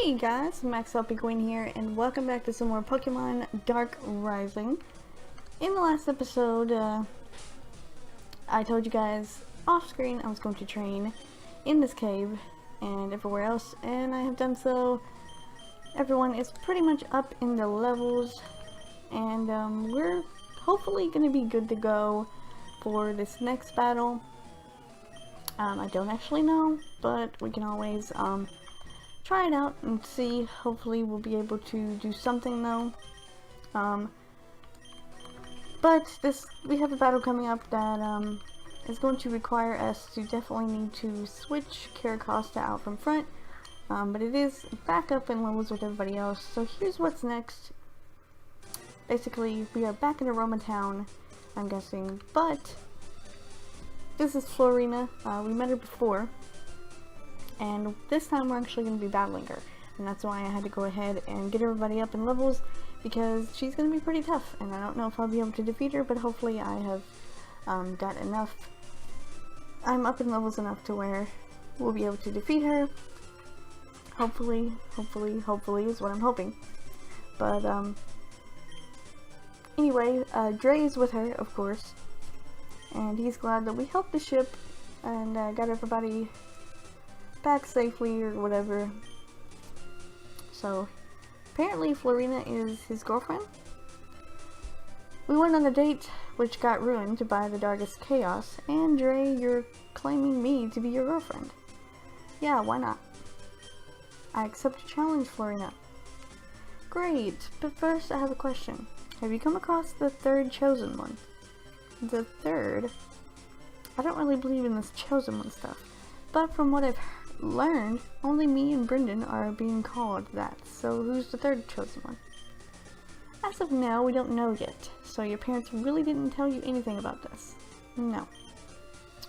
Hey guys, MaxLPQueen here, and welcome back to some more Pokemon Dark Rising. In the last episode, I told you guys off screen I was going to train in this cave and everywhere else, and I have done so. Everyone is pretty much up in the levels, and we're hopefully going to be good to go for this next battle. I don't actually know, but we can always try it out and see. Hopefully we'll be able to do something though. But we have a battle coming up that is going to require us to definitely need to switch Caracosta out from front. But it is back up in levels with everybody else. So here's what's next. Basically, we are back in Aroma Town, I'm guessing, but this is Florina. We met her before. And this time we're actually going to be battling her. And that's why I had to go ahead and get everybody up in levels, because she's going to be pretty tough. And I don't know if I'll be able to defeat her, but hopefully I have got enough. I'm up in levels enough to where we'll be able to defeat her. Hopefully is what I'm hoping. But anyway, Dre is with her, of course. And he's glad that we helped the ship and got everybody back safely or whatever. So apparently Florina is his girlfriend. We went on a date which got ruined by the darkest chaos, and Dre, you're claiming me to be your girlfriend. Yeah, why not? I accept your challenge, Florina. Great, but first I have a question. Have you come across the third chosen one? The third? I don't really believe in this chosen one stuff, but from what I've learned, only me and Brendan are being called that. So who's the third chosen one? As of now, we don't know yet. So your parents really didn't tell you anything about this? No.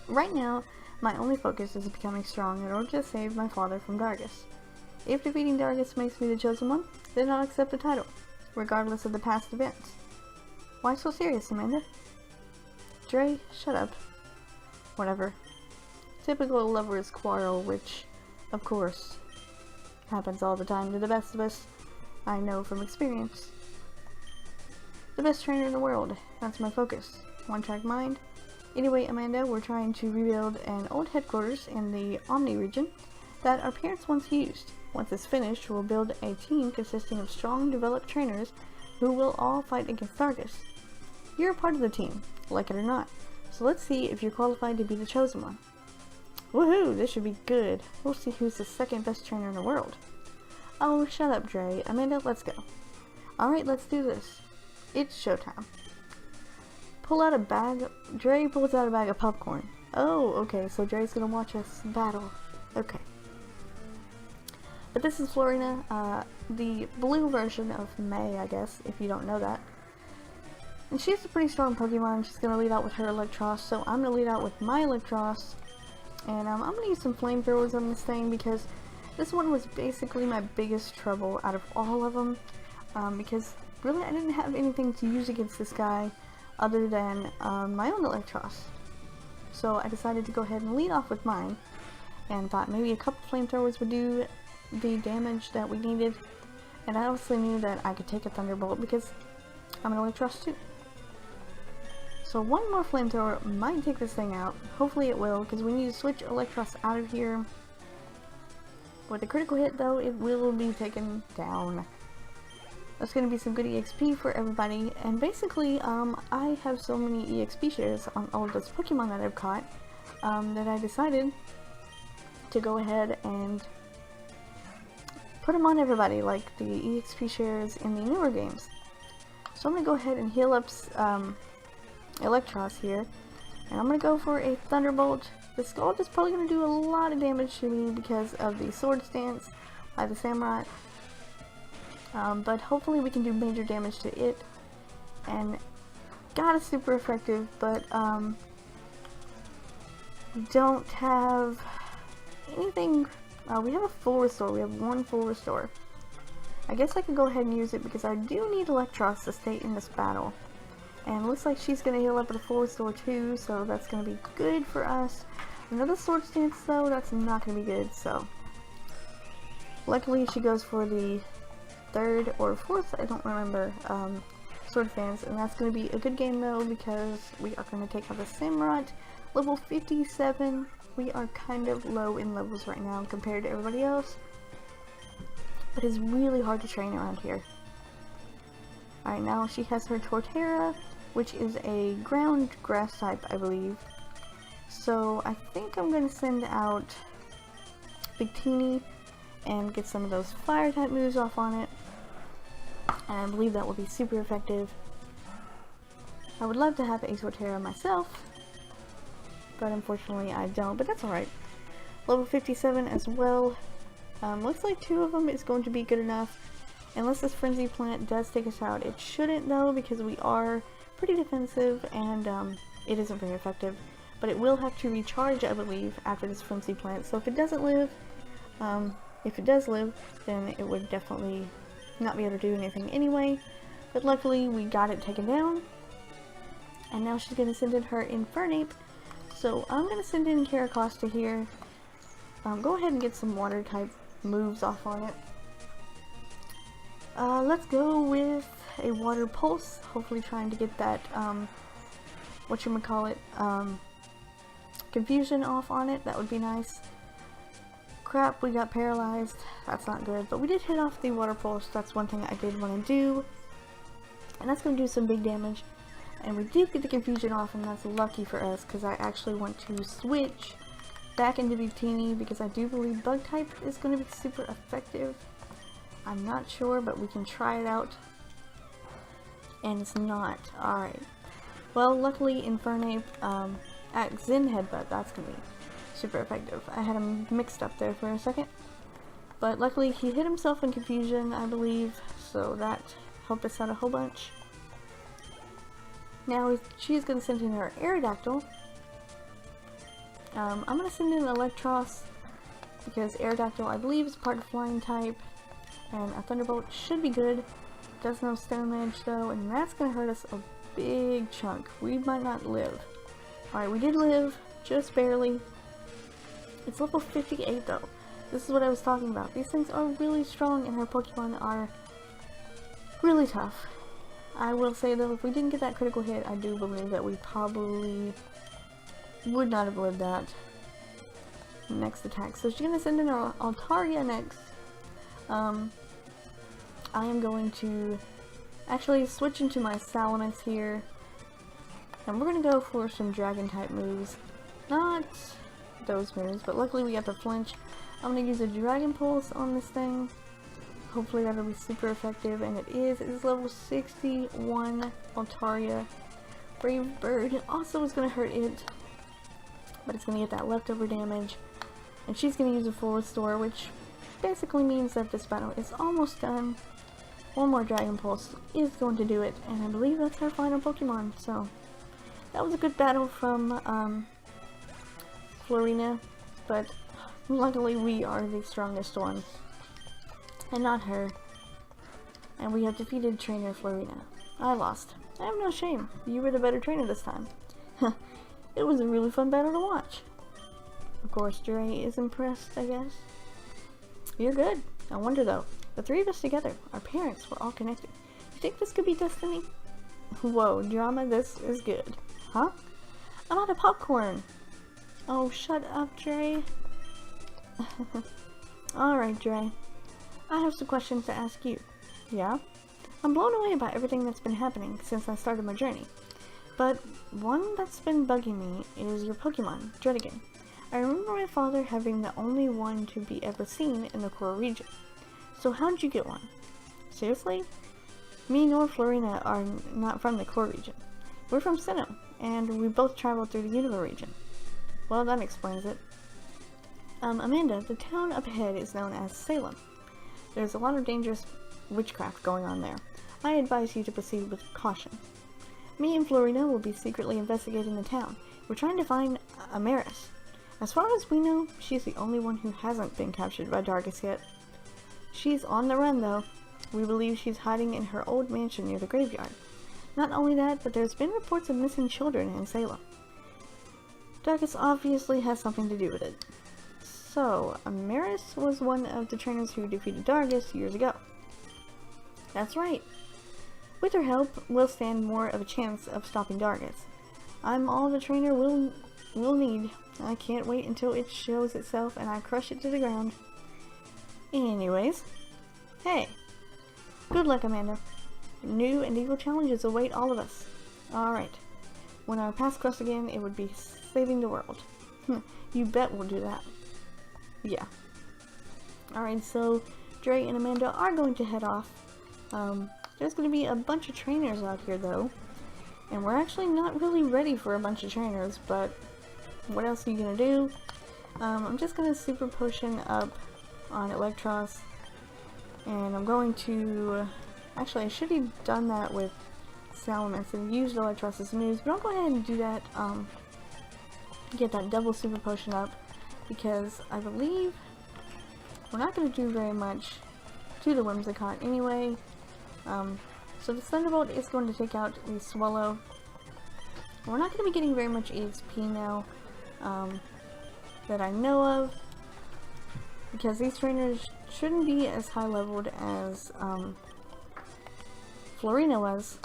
Right now, my only focus is becoming strong in order to save my father from Dargus. If defeating Dargus makes me the chosen one, then I'll accept the title, regardless of the past events. Why so serious, Amanda? Dre, shut up. Whatever. Typical lovers' quarrel, which, of course, happens all the time to the best of us. I know from experience. The best trainer in the world. That's my focus. One-track mind. Anyway, Amanda, we're trying to rebuild an old headquarters in the Omni region that our parents once used. Once it's finished, we'll build a team consisting of strong, developed trainers who will all fight against Dargus. You're a part of the team, like it or not. So let's see if you're qualified to be the chosen one. Woohoo! This should be good. We'll see who's the second best trainer in the world. Oh, shut up, Dre. Amanda, let's go. Alright, let's do this. It's showtime. Pull out a bag. Dre pulls out a bag of popcorn. Oh, okay, so Dre's gonna watch us battle. Okay. But this is Florina, the blue version of May, I guess, if you don't know that. And she's a pretty strong Pokemon. She's gonna lead out with her Electros, so I'm gonna lead out with my Electros. And I'm going to use some flamethrowers on this thing, because this one was basically my biggest trouble out of all of them. Because really I didn't have anything to use against this guy other than my own Electros. So I decided to go ahead and lead off with mine. And thought maybe a couple flamethrowers would do the damage that we needed. And I obviously knew that I could take a Thunderbolt because I'm an Electros too. So one more flamethrower might take this thing out. Hopefully it will, because we need to switch Electros out of here. With a critical hit though, it will be taken down. That's going to be some good EXP for everybody. And basically, I have so many EXP shares on all of those Pokemon that I've caught, that I decided to go ahead and put them on everybody, like the EXP shares in the newer games. So I'm going to go ahead and heal up Electros here, and I'm going to go for a Thunderbolt. The Scald is probably going to do a lot of damage to me because of the Sword Stance by the Samurai, but hopefully we can do major damage to it. And God, it's super effective, but we don't have anything. We have a full restore. We have one full restore. I guess I could go ahead and use it because I do need Electros to stay in this battle. And it looks like she's going to heal up at a full restore too, so that's going to be good for us. Another Sword Stance though, that's not going to be good, so Luckily, she goes for the 3rd or 4th, I don't remember, Sword Fans, and that's going to be a good game though, because we are going to take out the Samurott, level 57. We are kind of low in levels right now compared to everybody else, but it's really hard to train around here. Alright, now she has her Torterra, which is a ground grass type, I believe. So I think I'm going to send out Big Teeny and get some of those fire type moves off on it. And I believe that will be super effective. I would love to have a Torterra myself, but unfortunately I don't, but that's alright. Level 57 as well. Looks like 2 of them is going to be good enough. Unless this Frenzy Plant does take us out. It shouldn't though, because we are pretty defensive and it isn't very effective. But it will have to recharge, I believe, after this Frenzy Plant. So if it doesn't live, if it does live, then it would definitely not be able to do anything anyway. But luckily we got it taken down. And now she's going to send in her Infernape. So I'm going to send in Caracosta here. Go ahead and get some water type moves off on it. Let's go with a Water Pulse, hopefully trying to get that, whatchamacallit, confusion off on it. That would be nice. Crap, we got paralyzed. That's not good, but we did hit off the Water Pulse. That's one thing I did want to do, and that's going to do some big damage. And we did get the confusion off, and that's lucky for us, because I actually want to switch back into Victini, because I do believe Bug type is going to be super effective. I'm not sure, but we can try it out. And it's not. Alright. Well, luckily Infernape, Zen Headbutt, that's going to be super effective. I had him mixed up there for a second. But luckily he hit himself in confusion, I believe, so that helped us out a whole bunch. Now she's going to send in her Aerodactyl. I'm going to send in Electros, because Aerodactyl, I believe, is part of Flying type. And a Thunderbolt should be good. Does no stone edge though, and that's going to hurt us a big chunk. We might not live. Alright, we did live, just barely. It's level 58 though. This is what I was talking about. These things are really strong and our Pokemon are really tough. I will say though, if we didn't get that critical hit, I do believe that we probably would not have lived that next attack. So she's going to send in our Altaria next. I am going to actually switch into my Salamence here, and we're going to go for some Dragon type moves. Not those moves, but luckily we got the flinch. I'm going to use a Dragon Pulse on this thing. Hopefully that'll be super effective, and it is. It's level 61 Altaria. Brave Bird also is going to hurt it, but it's going to get that leftover damage, and she's going to use a full restore, which basically means that this battle is almost done. One more Dragon Pulse is going to do it, and I believe that's our final Pokemon. So that was a good battle from Florina, but luckily we are the strongest one, and not her. And we have defeated Trainer Florina. I lost. I have no shame. You were the better trainer this time. It was a really fun battle to watch. Of course, Dre is impressed, I guess. You're good. I wonder though, the 3 of us together, our parents were all connected. You think this could be destiny? Whoa, drama, this is good. Huh? I'm out of popcorn. Oh, shut up, Dre. Alright, Dre. I have some questions to ask you. Yeah? I'm blown away by everything that's been happening since I started my journey. But one that's been bugging me is your Pokemon, Dredigan. I remember my father having the only one to be ever seen in the core region. So how did you get one? Seriously? Me nor Florina are not from the core region. We're from Sinnoh, and we both traveled through the Unova region. Well, that explains it. Amanda, the town up ahead is known as Salem. There's a lot of dangerous witchcraft going on there. I advise you to proceed with caution. Me and Florina will be secretly investigating the town. We're trying to find Amaris. As far as we know, she's the only one who hasn't been captured by Darkus yet. She's on the run though. We believe she's hiding in her old mansion near the graveyard. Not only that, but there's been reports of missing children in Salem. Darkus obviously has something to do with it. So, Maris was one of the trainers who defeated Dargus years ago. That's right. With her help, we'll stand more of a chance of stopping Dargus. I'm all the trainer we'll need. I can't wait until it shows itself and I crush it to the ground. Anyways, hey, good luck, Amanda. New and evil challenges await all of us. Alright, when our paths cross again, it would be saving the world. You bet we'll do that. Yeah. Alright, so Dre and Amanda are going to head off. There's going to be a bunch of trainers out here though. And we're actually not really ready for a bunch of trainers, but what else are you going to do? I'm just going to super potion up on Electros. And I'm going to... Actually, I should have done that with Salamence and used Electros' moves, but I'll go ahead and do that, get that double super potion up, because I believe we're not going to do very much to the Whimsicott anyway. So the Thunderbolt is going to take out the Swallow. We're not going to be getting very much EXP now, that I know of, because these trainers shouldn't be as high leveled as Florina was,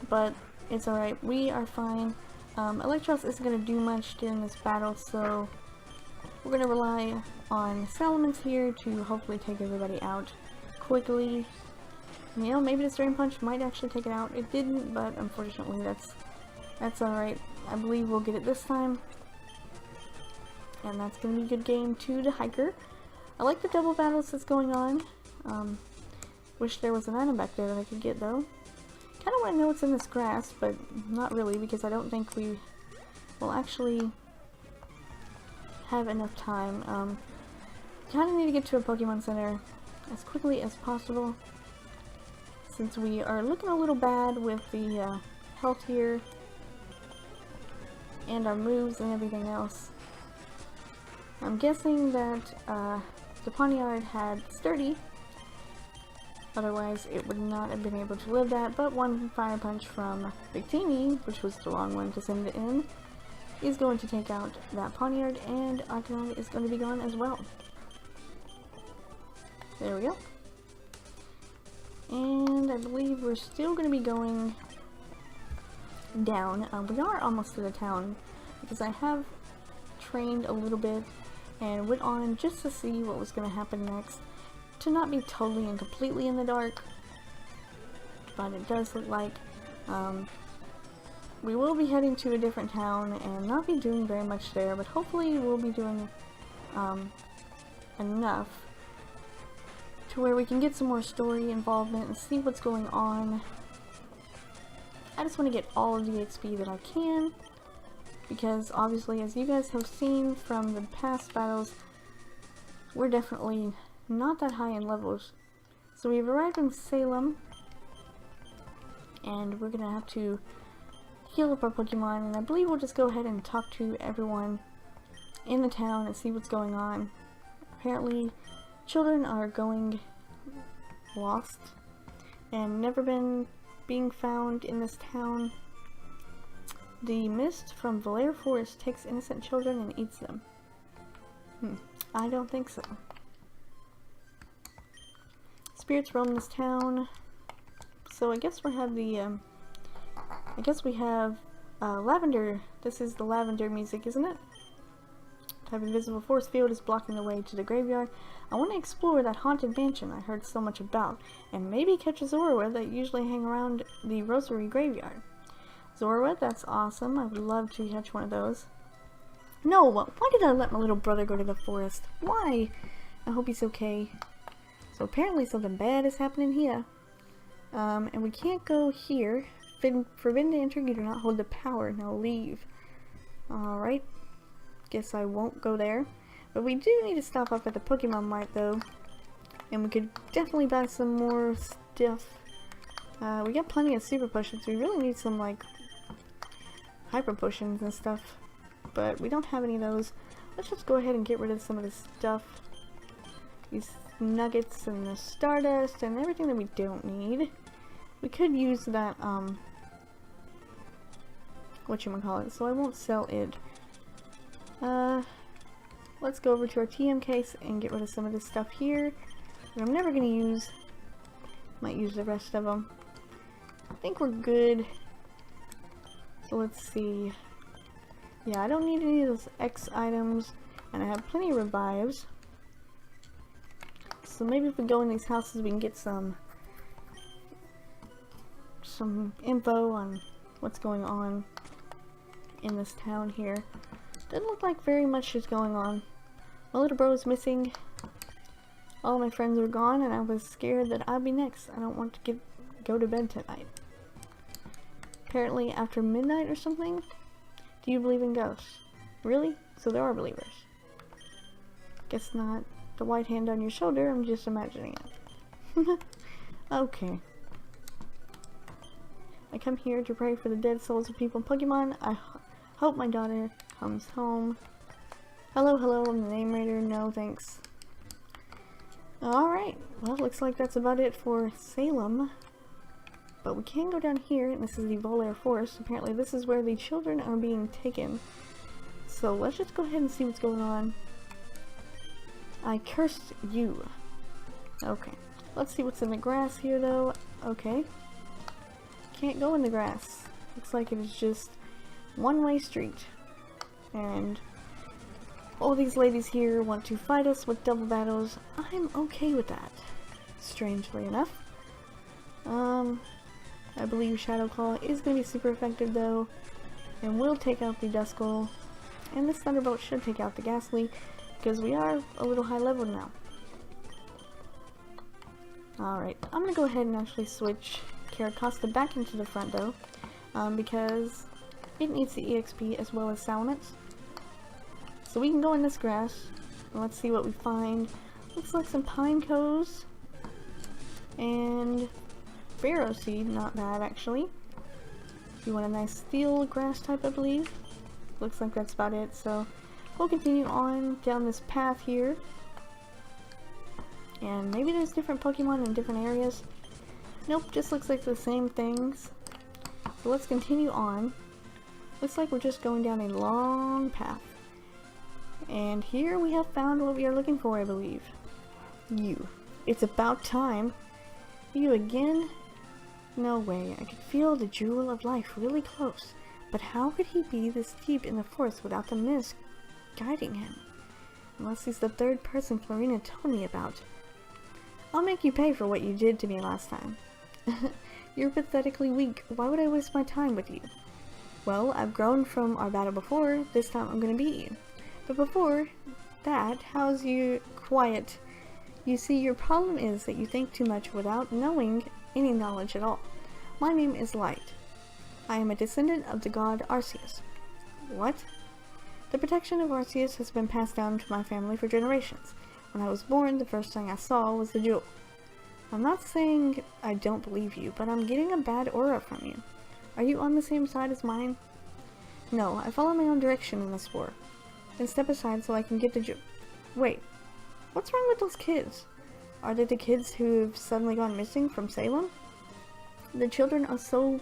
but it's alright, we are fine. Electros isn't going to do much during this battle, so we're going to rely on Salamence here to hopefully take everybody out quickly. You know, maybe this Drain Punch might actually take it out. It didn't, but unfortunately that's alright. I believe we'll get it this time. And that's going to be a good game to the Hiker. I like the double battles that's going on. Wish there was an item back there that I could get though. Kind of want to know what's in this grass, but not really, because I don't think we will actually have enough time. Kind of need to get to a Pokemon Center as quickly as possible, since we are looking a little bad with the health here and our moves and everything else. I'm guessing that the Poniard had Sturdy, otherwise it would not have been able to live that, but one Fire Punch from Victini, which was the wrong one to send it in, is going to take out that Poniard, and Arcanine is going to be gone as well. There we go. And I believe we're still going to be going down. We are almost to the town, because I have trained a little bit and went on just to see what was going to happen next, to not be totally and completely in the dark, but it does look like we will be heading to a different town and not be doing very much there, but hopefully we'll be doing enough to where we can get some more story involvement and see what's going on. I just want to get all of the XP that I can, because obviously, as you guys have seen from the past battles, we're definitely not that high in levels. So we've arrived in Salem, and we're gonna have to heal up our Pokemon, and I believe we'll just go ahead and talk to everyone in the town and see what's going on. Apparently, children are going lost and never been being found in this town. The mist from Valere Forest takes innocent children and eats them. I don't think so. Spirits roam this town. So I guess we have the lavender. This is the lavender music, isn't it? Type invisible force field is blocking the way to the graveyard. I want to explore that haunted mansion I heard so much about, and maybe catch a Zorua that usually hang around the Rosary graveyard. Zorua, that's awesome. I would love to catch one of those. No, why did I let my little brother go to the forest? Why? I hope he's okay. So apparently something bad is happening here. And we can't go here. Forbidden to enter, you do not hold the power. Now leave. Alright. Guess I won't go there. But we do need to stop up at the Pokemon Mart though. And we could definitely buy some more stuff. We got plenty of super potions. We really need some like hyper potions and stuff. But we don't have any of those. Let's just go ahead and get rid of some of this stuff. These nuggets and the stardust and everything that we don't need. We could use that, whatchamacallit, so I won't sell it. let's go over to our TM case and get rid of some of this stuff here that I'm never gonna use. Might use the rest of them. I think we're good. So let's see. Yeah, I don't need any of those X items, and I have plenty of revives. So maybe if we go in these houses, we can get some info on what's going on in this town here. Doesn't look like very much is going on. My little bro is missing. All my friends are gone, and I was scared that I'd be next. I don't want to go to bed tonight. Apparently after midnight or something? Do you believe in ghosts? Really? So there are believers. Guess not. The white hand on your shoulder, I'm just imagining it. Okay. I come here to pray for the dead souls of people in Pokemon. I hope my daughter comes home. Hello, hello, I'm the name reader. No, thanks. Alright, well, looks like that's about it for Salem. But we can go down here, and this is the Volair Forest. Apparently this is where the children are being taken. So let's just go ahead and see what's going on. I cursed you. Okay. Let's see what's in the grass here, though. Okay. Can't go in the grass. Looks like it is just one-way street. And all these ladies here want to fight us with double battles. I'm okay with that. Strangely enough. I believe Shadow Claw is going to be super effective, though. And will take out the Duskull. And this Thunderbolt should take out the Ghastly, because we are a little high level now. Alright, I'm going to go ahead and actually switch Caracosta back into the front, though. Because it needs the EXP as well as Salamence. So we can go in this grass, and let's see what we find. Looks like some Pinecoes. And Barrow Seed, not bad actually. You want a nice steel grass type, I believe. Looks like that's about it, so we'll continue on down this path here. And maybe there's different Pokemon in different areas. Nope, just looks like the same things. So let's continue on. Looks like we're just going down a long path. And here we have found what we are looking for, I believe. You. It's about time. You again? No way. I could feel the jewel of life really close. But how could he be this deep in the forest without the mist guiding him? Unless he's the third person Florina told me about. I'll make you pay for what you did to me last time. You're pathetically weak. Why would I waste my time with you? Well, I've grown from our battle before. This time I'm gonna beat you. But before that, how's you quiet? You see, your problem is that you think too much without knowing any knowledge at all. My name is Light. I am a descendant of the god Arceus. What? The protection of Arceus has been passed down to my family for generations. When I was born, the first thing I saw was the jewel. I'm not saying I don't believe you, but I'm getting a bad aura from you. Are you on the same side as mine? No, I follow my own direction in this war. Then step aside so I can get the jewel. Wait, what's wrong with those kids? Are they the kids who've suddenly gone missing from Salem? The children are so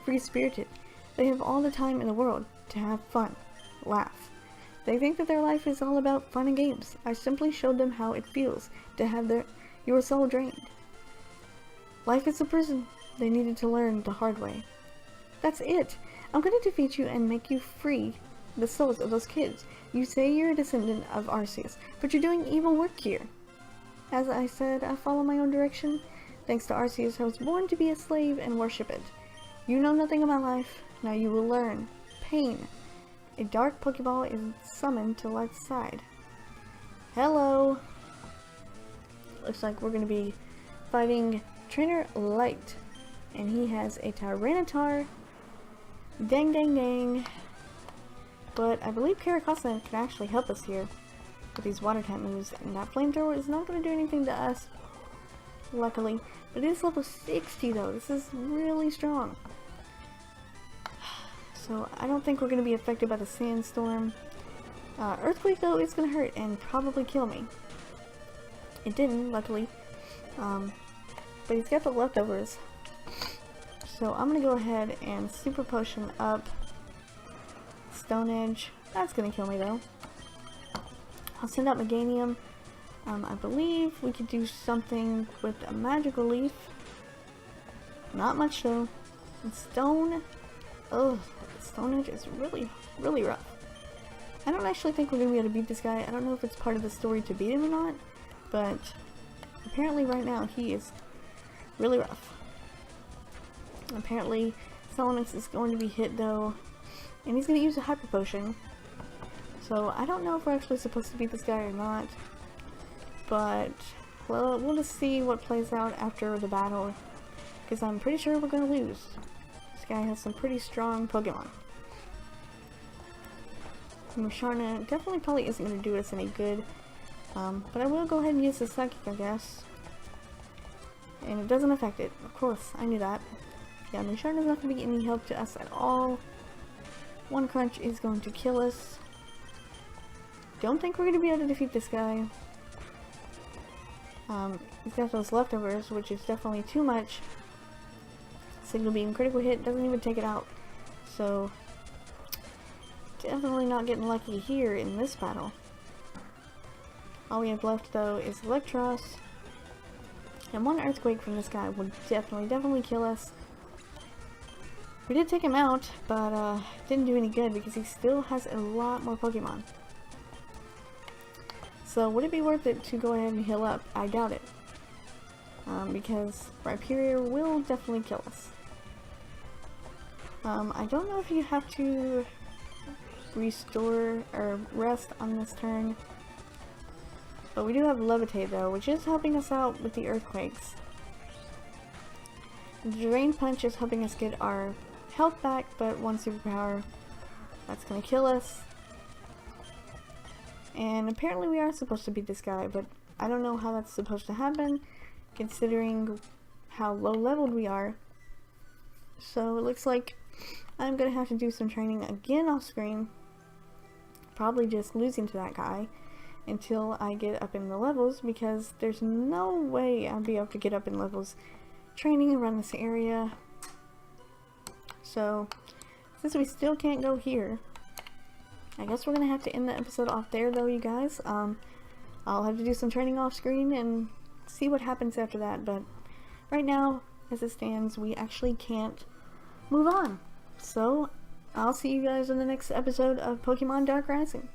free-spirited. They have all the time in the world to have fun, laugh. They think that their life is all about fun and games. I simply showed them how it feels to have your soul drained. Life is a prison. They needed to learn the hard way. That's it. I'm going to defeat you and make you free the souls of those kids. You say you're a descendant of Arceus, but you're doing evil work here. As I said, I follow my own direction. Thanks to Arceus, I was born to be a slave and worship it. You know nothing of my life. Now you will learn. Pain. A dark Pokeball is summoned to Light's side. Hello. Looks like we're going to be fighting Trainer Light. And he has a Tyranitar. Dang, dang, dang. But I believe Caracosta can actually help us here with these water type moves. And that flamethrower is not going to do anything to us, luckily. But it is level 60 though. This is really strong. So I don't think we're going to be affected by the sandstorm. Earthquake though is going to hurt and probably kill me. It didn't, luckily. But he's got the leftovers. So I'm going to go ahead and Super Potion up Stone Edge. That's going to kill me though. I'll send out Meganium. I believe we could do something with a magical leaf. Not much though. And stone. Oh, Stone Edge is really, really rough. I don't actually think we're gonna be able to beat this guy. I don't know if it's part of the story to beat him or not, but apparently right now he is really rough. Apparently Salamence is going to be hit though, and he's gonna use a Hyper Potion. So I don't know if we're actually supposed to beat this guy or not, but well, we'll just see what plays out after the battle, because I'm pretty sure we're gonna lose. This guy has some pretty strong Pokemon. Musharna definitely probably isn't going to do us any good, but I will go ahead and use the Psychic, I guess. And it doesn't affect it. Of course, I knew that. Yeah, Musharna's not going to be any help to us at all. One Crunch is going to kill us. Don't think we're going to be able to defeat this guy. He's got those leftovers, which is definitely too much. Signal Beam, critical hit, doesn't even take it out. So definitely not getting lucky here in this battle. All we have left though is Electros, and one Earthquake from this guy would definitely kill us. We did take him out, but didn't do any good because he still has a lot more Pokemon. So would it be worth it to go ahead and heal up? I doubt it, because Rhyperior will definitely kill us. I don't know if you have to restore or rest on this turn, but we do have Levitate though, which is helping us out with the earthquakes. The Drain Punch is helping us get our health back, but one superpower that's gonna kill us. And apparently we are supposed to beat this guy, but I don't know how that's supposed to happen considering how low leveled we are. So it looks like I'm gonna have to do some training again off screen. Probably just losing to that guy until I get up in the levels, because there's no way I'll be able to get up in levels training around this area. So since we still can't go here, I guess we're gonna have to end the episode off there though, you guys. I'll have to do some training off screen and see what happens after that, but right now as it stands we actually can't move on. So I'll see you guys in the next episode of Pokemon Dark Rising.